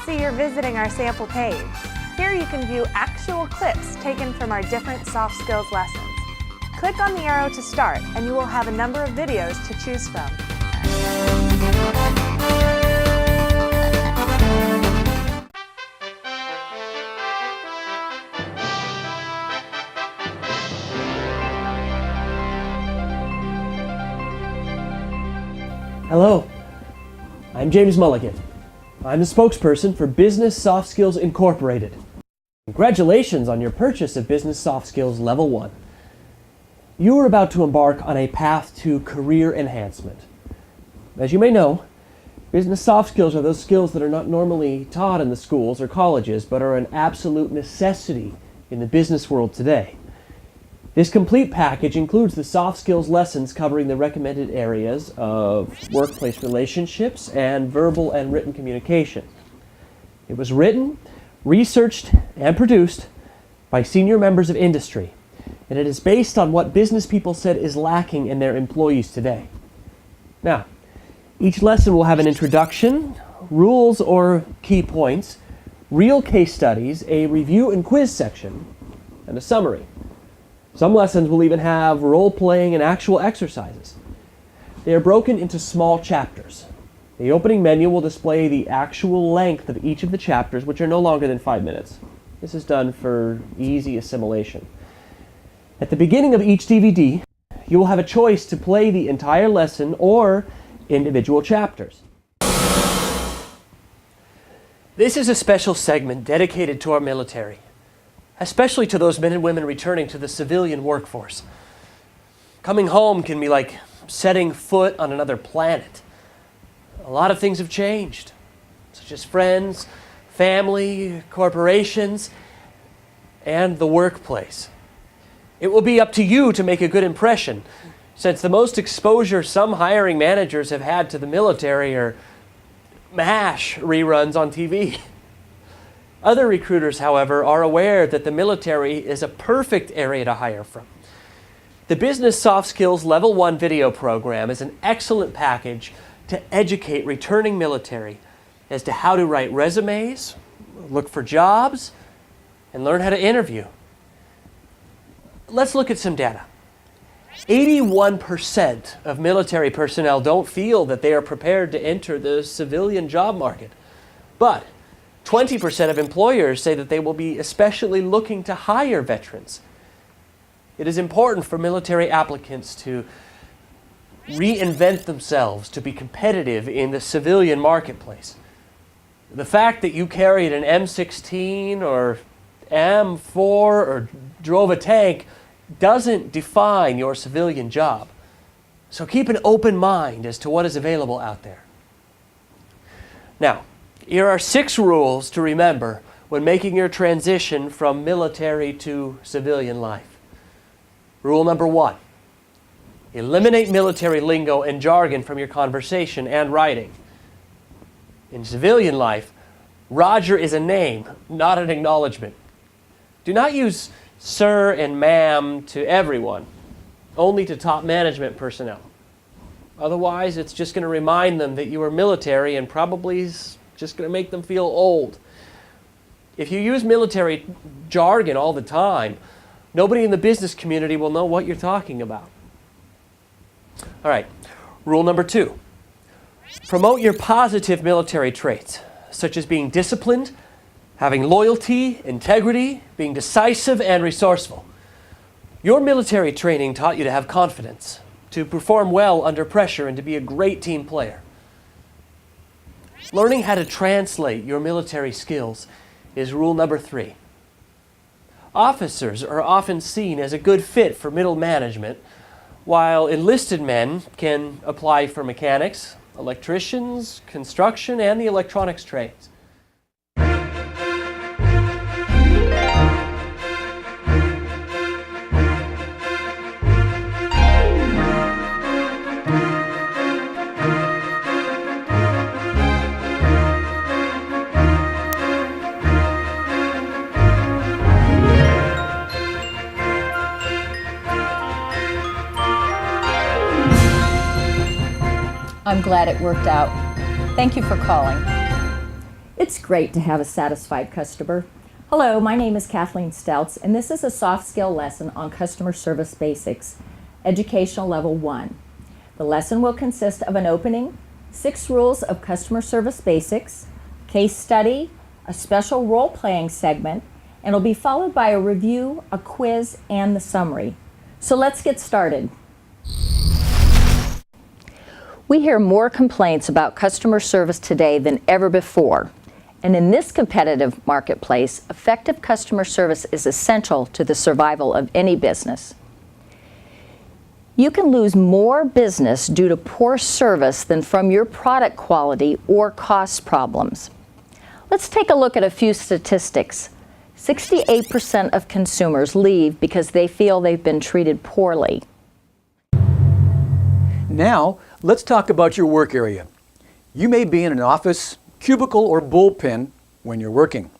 see you're visiting our sample page. Here you can view actual clips taken from our different soft skills lessons. Click on the arrow to start and you will have a number of videos to choose from. Hello, I'm James Mulligan. I'm the spokesperson for Business Soft Skills Incorporated. Congratulations on your purchase of Business Soft Skills Level 1. You are about to embark on a path to career enhancement. As you may know, business soft skills are those skills that are not normally taught in the schools or colleges, but are an absolute necessity in the business world today. This complete package includes the soft skills lessons covering the recommended areas of workplace relationships and verbal and written communication. It was written, researched, and produced by senior members of industry, and it is based on what business people said is lacking in their employees today. Now, each lesson will have an introduction, rules or key points, real case studies, a review and quiz section, and a summary. Some lessons will even have role-playing and actual exercises. They are broken into small chapters. The opening menu will display the actual length of each of the chapters, which are no longer than 5 minutes. This is done for easy assimilation. At the beginning of each DVD, you will have a choice to play the entire lesson or individual chapters. This is a special segment dedicated to our military, especially to those men and women returning to the civilian workforce. Coming home can be like setting foot on another planet. A lot of things have changed, such as friends, family, corporations, and the workplace. It will be up to you to make a good impression, since the most exposure some hiring managers have had to the military are MASH reruns on TV. Other recruiters, however, are aware that the military is a perfect area to hire from. The Business Soft Skills Level 1 video program is an excellent package to educate returning military as to how to write resumes, look for jobs, and learn how to interview. Let's look at some data. 81% of military personnel don't feel that they are prepared to enter the civilian job market, but 20% of employers say that they will be especially looking to hire veterans. It is important for military applicants to reinvent themselves to be competitive in the civilian marketplace. The fact that you carried an M16 or M4 or drove a tank doesn't define your civilian job. So keep an open mind as to what is available out there. Now, here are 6 rules to remember when making your transition from military to civilian life. Rule number 1, eliminate military lingo and jargon from your conversation and writing. In civilian life, Roger is a name, not an acknowledgement. Do not use sir and ma'am to everyone, only to top management personnel. Otherwise, it's just going to remind them that you are military and probably just going to make them feel old. If you use military jargon all the time, nobody in the business community will know what you're talking about. All right, rule number 2. Promote your positive military traits, such as being disciplined, having loyalty, integrity, being decisive, and resourceful. Your military training taught you to have confidence, to perform well under pressure, and to be a great team player. Learning how to translate your military skills is rule number 3. Officers are often seen as a good fit for middle management, while enlisted men can apply for mechanics, electricians, construction, and the electronics trades. I'm glad it worked out. Thank you for calling. It's great to have a satisfied customer. Hello, my name is Kathleen Stouts, and this is a soft skill lesson on customer service basics, educational level 1. The lesson will consist of an opening, 6 rules of customer service basics, case study, a special role-playing segment, and will be followed by a review, a quiz, and the summary. So let's get started. We hear more complaints about customer service today than ever before. And in this competitive marketplace, effective customer service is essential to the survival of any business. You can lose more business due to poor service than from your product quality or cost problems. Let's take a look at a few statistics. 68% of consumers leave because they feel they've been treated poorly. Now, let's talk about your work area. You may be in an office, cubicle, or bullpen when you're working.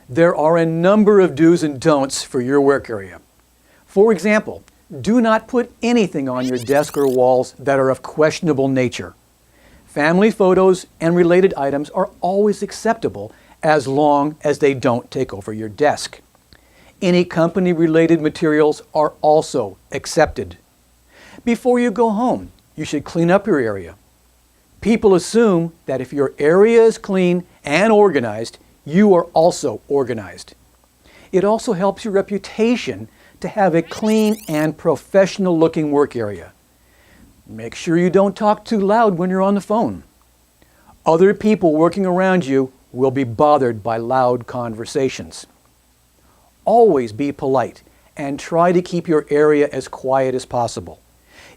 There are a number of do's and don'ts for your work area. For example, do not put anything on your desk or walls that are of questionable nature. Family photos and related items are always acceptable as long as they don't take over your desk. Any company-related materials are also accepted. Before you go home, you should clean up your area. People assume that if your area is clean and organized, you are also organized. It also helps your reputation to have a clean and professional-looking work area. Make sure you don't talk too loud when you're on the phone. Other people working around you will be bothered by loud conversations. Always be polite and try to keep your area as quiet as possible.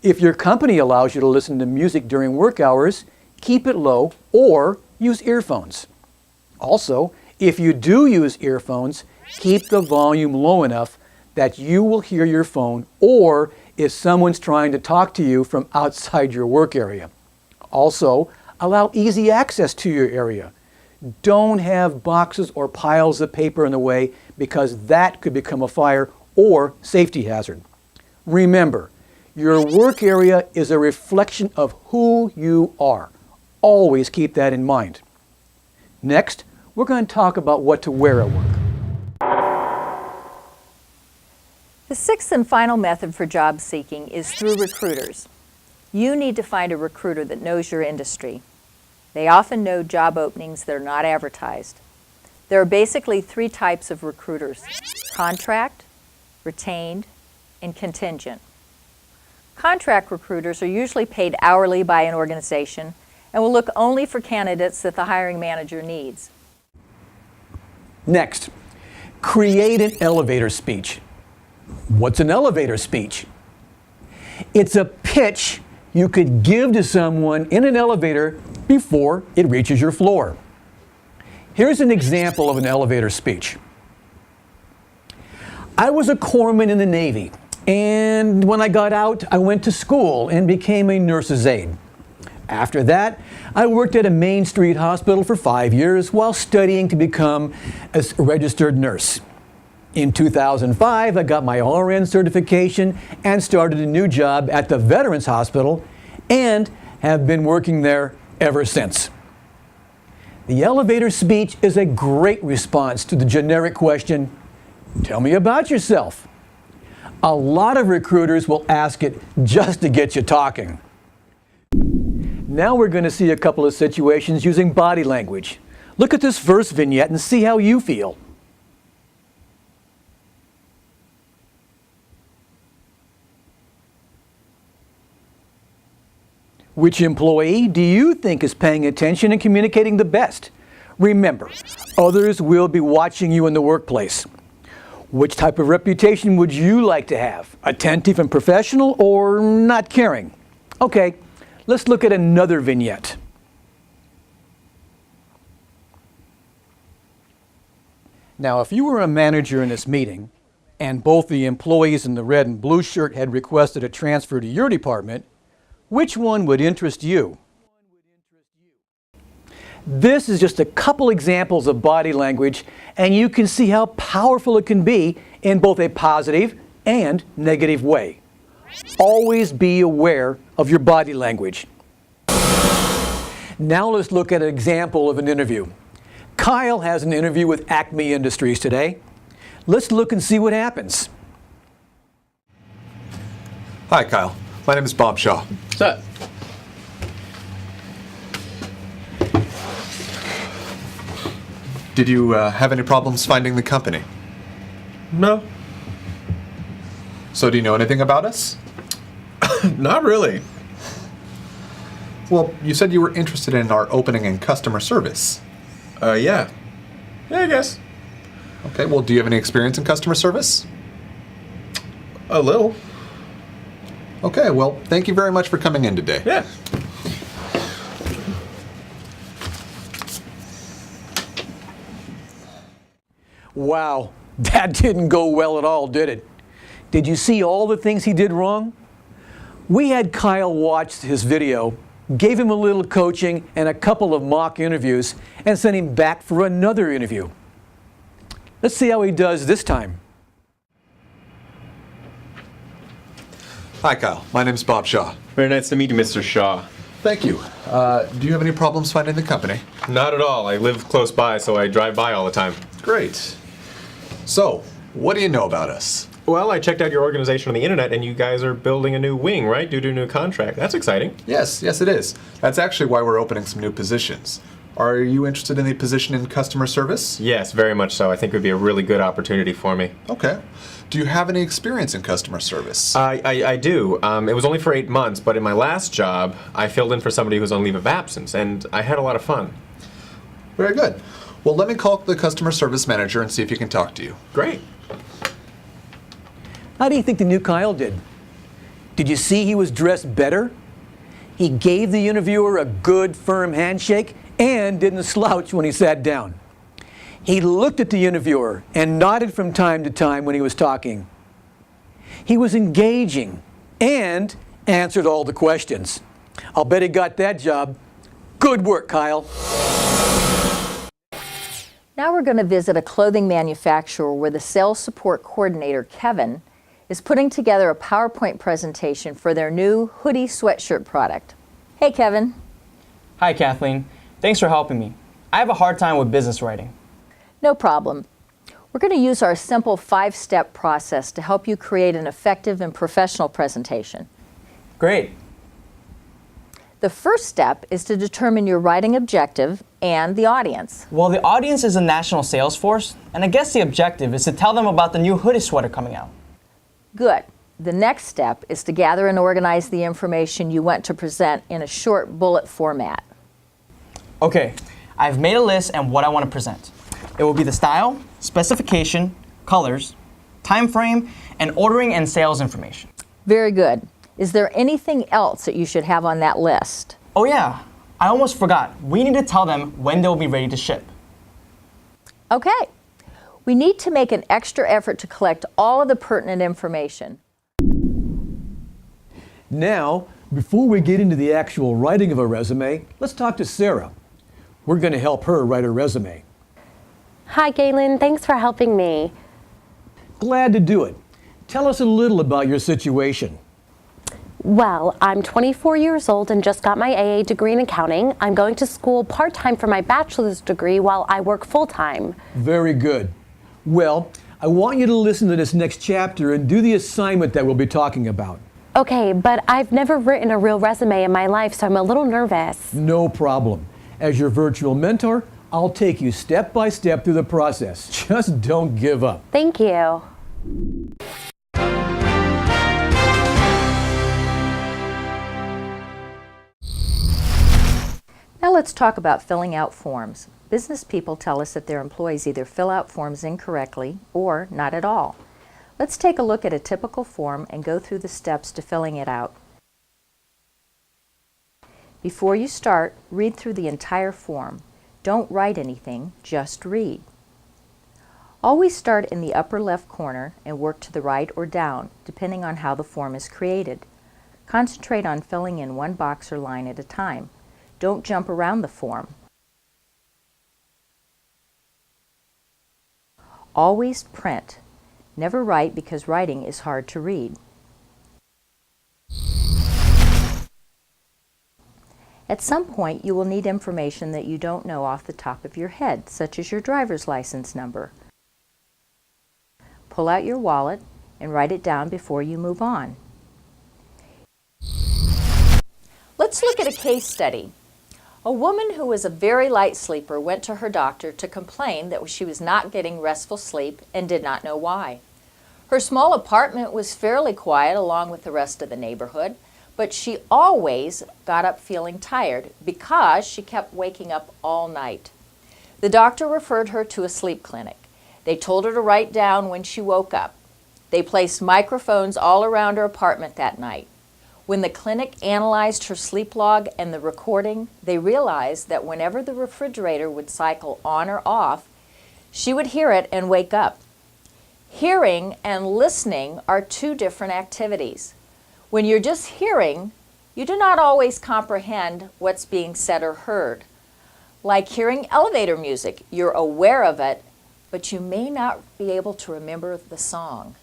If your company allows you to listen to music during work hours, keep it low or use earphones. Also, if you do use earphones, keep the volume low enough that you will hear your phone or if someone's trying to talk to you from outside your work area. Also, allow easy access to your area. Don't have boxes or piles of paper in the way because that could become a fire or safety hazard. Remember, your work area is a reflection of who you are. Always keep that in mind. Next, we're going to talk about what to wear at work. The 6th and final method for job seeking is through recruiters. You need to find a recruiter that knows your industry. They often know job openings that are not advertised. There are basically 3 types of recruiters: contract, retained, and contingent. Contract recruiters are usually paid hourly by an organization and will look only for candidates that the hiring manager needs. Next, create an elevator speech. What's an elevator speech? It's a pitch you could give to someone in an elevator before it reaches your floor. Here's an example of an elevator speech. I was a corpsman in the Navy, and when I got out, I went to school and became a nurse's aide. After that, I worked at a Main Street hospital for 5 years while studying to become a registered nurse. In 2005, I got my RN certification and started a new job at the Veterans Hospital and have been working there ever since. The elevator speech is a great response to the generic question, "Tell me about yourself." A lot of recruiters will ask it just to get you talking. Now we're going to see a couple of situations using body language. Look at this first vignette and see how you feel. Which employee do you think is paying attention and communicating the best? Remember, others will be watching you in the workplace. Which type of reputation would you like to have? Attentive and professional or not caring? Okay, let's look at another vignette. Now, if you were a manager in this meeting and both the employees in the red and blue shirt had requested a transfer to your department, which one would interest you? This is just a couple examples of body language, and you can see how powerful it can be in both a positive and negative way. Always be aware of your body language. Now let's look at an example of an interview. Kyle has an interview with Acme Industries today. Let's look and see what happens. Hi, Kyle. My name is Bob Shaw. What's up? Did you have any problems finding the company? No, So do you know anything about us? not really. Well, you said you were interested in our opening in customer service. Yeah. Yeah, I guess. Okay, well, do you have any experience in customer service? A little. Okay, well, thank you very much for coming in today. Yeah. Wow, that didn't go well at all, did it? Did you see all the things he did wrong? We had Kyle watch his video, gave him a little coaching and a couple of mock interviews, and sent him back for another interview. Let's see how he does this time. Hi, Kyle. My name is Bob Shaw. Very nice to meet you, Mr. Shaw. Thank you. Do you have any problems finding the company? Not at all. I live close by, so I drive by all the time. Great. So, what do you know about us? Well, I checked out your organization on the internet, and you guys are building a new wing, right? Due to a new contract. That's exciting. Yes, it is. That's actually why we're opening some new positions. Are you interested in the position in customer service? Yes, very much so. I think it would be a really good opportunity for me. Okay. Do you have any experience in customer service? I do. It was only for 8 months, but in my last job, I filled in for somebody who was on leave of absence, and I had a lot of fun. Very good. Well, let me call the customer service manager and see if he can talk to you. Great. How do you think the new Kyle did? Did you see he was dressed better? He gave the interviewer a good, firm handshake and didn't slouch when he sat down. He looked at the interviewer and nodded from time to time when he was talking. He was engaging and answered all the questions. I'll bet he got that job. Good work, Kyle. Now we're going to visit a clothing manufacturer where the sales support coordinator, Kevin, is putting together a PowerPoint presentation for their new hoodie sweatshirt product. Hey, Kevin. Hi, Kathleen. Thanks for helping me. I have a hard time with business writing. No problem. We're going to use our simple 5-step process to help you create an effective and professional presentation. Great. The first step is to determine your writing objective and the audience. Well, the audience is a national sales force, and I guess the objective is to tell them about the new hoodie sweater coming out. Good. The next step is to gather and organize the information you want to present in a short bullet format. Okay, I've made a list and what I want to present. It will be the style, specification, colors, time frame, and ordering and sales information. Very good. Is there anything else that you should have on that list? Oh yeah, I almost forgot. We need to tell them when they'll be ready to ship. Okay. We need to make an extra effort to collect all of the pertinent information. Now, before we get into the actual writing of a resume, let's talk to Sarah. We're going to help her write her resume. Hi, Galen. Thanks for helping me. Glad to do it. Tell us a little about your situation. Well, I'm 24 years old and just got my AA degree in accounting. I'm going to school part-time for my bachelor's degree while I work full-time. Very good. Well, I want you to listen to this next chapter and do the assignment that we'll be talking about. Okay, but I've never written a real resume in my life, so I'm a little nervous. No problem. As your virtual mentor, I'll take you step by step through the process. Just don't give up. Thank you. Now let's talk about filling out forms. Business people tell us that their employees either fill out forms incorrectly or not at all. Let's take a look at a typical form and go through the steps to filling it out. Before you start, read through the entire form. Don't write anything, just read. Always start in the upper left corner and work to the right or down, depending on how the form is created. Concentrate on filling in one box or line at a time. Don't jump around the form. Always print. Never write because writing is hard to read. At some point, you will need information that you don't know off the top of your head, such as your driver's license number. Pull out your wallet and write it down before you move on. Let's look at a case study. A woman who was a very light sleeper went to her doctor to complain that she was not getting restful sleep and did not know why. Her small apartment was fairly quiet along with the rest of the neighborhood, but she always got up feeling tired because she kept waking up all night. The doctor referred her to a sleep clinic. They told her to write down when she woke up. They placed microphones all around her apartment that night. When the clinic analyzed her sleep log and the recording, they realized that whenever the refrigerator would cycle on or off, she would hear it and wake up. Hearing and listening are two different activities. When you're just hearing, you do not always comprehend what's being said or heard. Like hearing elevator music, you're aware of it, but you may not be able to remember the song.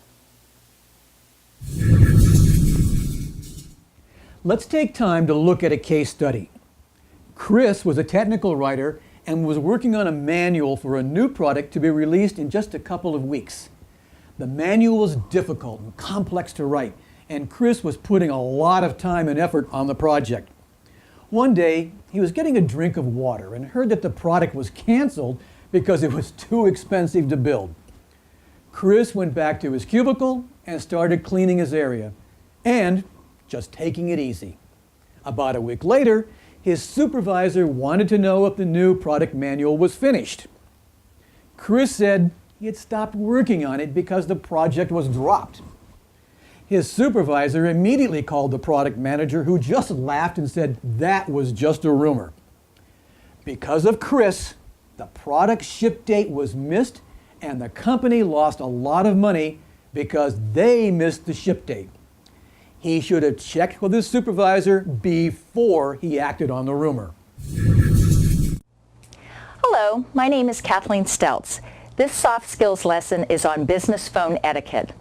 Let's take time to look at a case study. Chris was a technical writer and was working on a manual for a new product to be released in just a couple of weeks. The manual was difficult and complex to write, and Chris was putting a lot of time and effort on the project. One day, he was getting a drink of water and heard that the product was canceled because it was too expensive to build. Chris went back to his cubicle and started cleaning his area, and just taking it easy. About a week later, his supervisor wanted to know if the new product manual was finished. Chris said he had stopped working on it because the project was dropped. His supervisor immediately called the product manager, who just laughed and said that was just a rumor. Because of Chris, the product ship date was missed and the company lost a lot of money because they missed the ship date. He should have checked with his supervisor before he acted on the rumor. Hello, my name is Kathleen Stelz. This soft skills lesson is on business phone etiquette.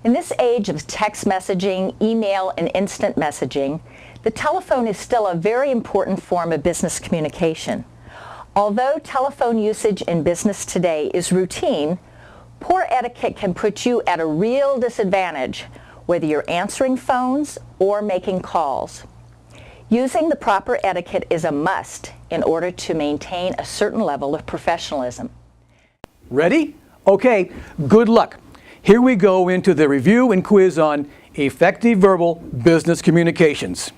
In this age of text messaging, email, and instant messaging, the telephone is still a very important form of business communication. Although telephone usage in business today is routine, poor etiquette can put you at a real disadvantage, whether you're answering phones or making calls. Using the proper etiquette is a must in order to maintain a certain level of professionalism. Ready? Okay, good luck. Here we go into the review and quiz on effective verbal business communications.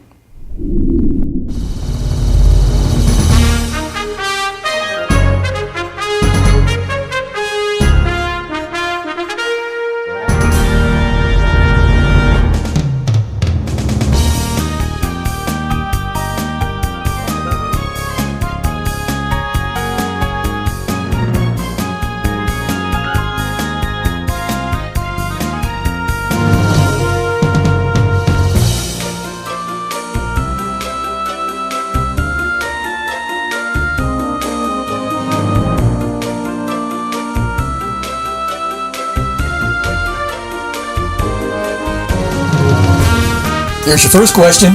Here's your first question.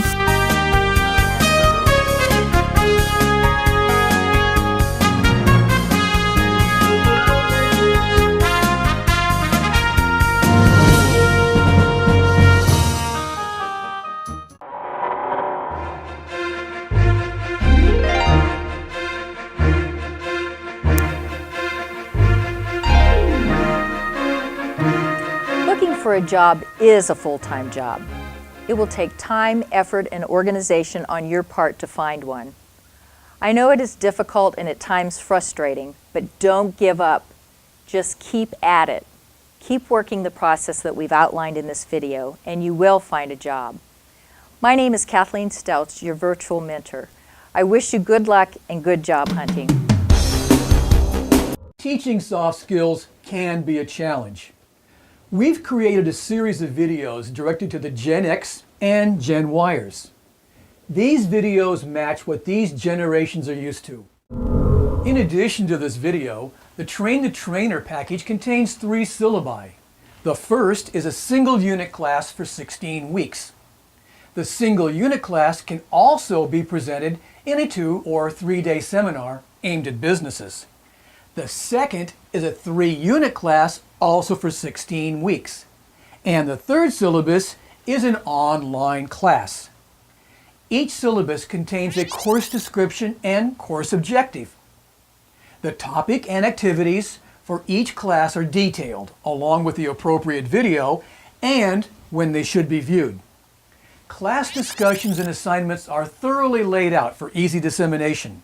Looking for a job is a full-time job. It will take time, effort, and organization on your part to find one. I know it is difficult and at times frustrating, but don't give up. Just keep at it. Keep working the process that we've outlined in this video, and you will find a job. My name is Kathleen Stelz, your virtual mentor. I wish you good luck and good job hunting. Teaching soft skills can be a challenge. We've created a series of videos directed to the Gen X and Gen Yers. These videos match what these generations are used to. In addition to this video, the Train the Trainer package contains 3 syllabi. The first is a single unit class for 16 weeks. The single unit class can also be presented in a 2 or 3 day seminar aimed at businesses. The second is a 3 unit class, also for 16 weeks. And the third syllabus is an online class. Each syllabus contains a course description and course objective. The topic and activities for each class are detailed, along with the appropriate video and when they should be viewed. Class discussions and assignments are thoroughly laid out for easy dissemination.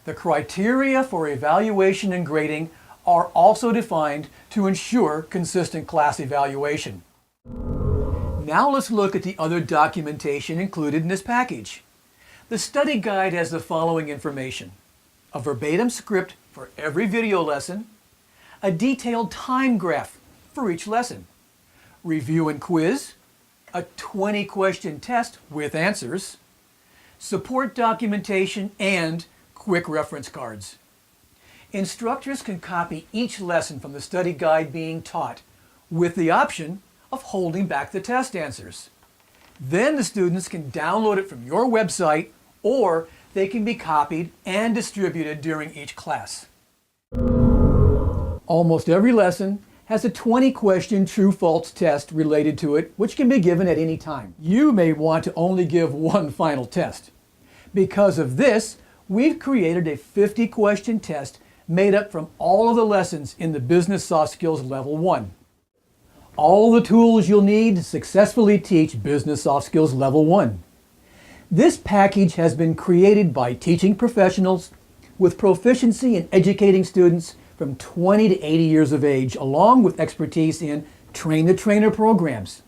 The criteria for evaluation and grading are also defined to ensure consistent class evaluation. Now let's look at the other documentation included in this package. The study guide has the following information: a verbatim script for every video lesson, a detailed time graph for each lesson, review and quiz, a 20-question test with answers, support documentation, and quick reference cards. Instructors can copy each lesson from the study guide being taught, with the option of holding back the test answers. Then the students can download it from your website, or they can be copied and distributed during each class. Almost every lesson has a 20-question true-false test related to it, which can be given at any time. You may want to only give one final test. Because of this, we've created a 50-question test made up from all of the lessons in the Business Soft Skills Level 1. All the tools you'll need to successfully teach Business Soft Skills Level 1. This package has been created by teaching professionals with proficiency in educating students from 20 to 80 years of age, along with expertise in train-the-trainer programs.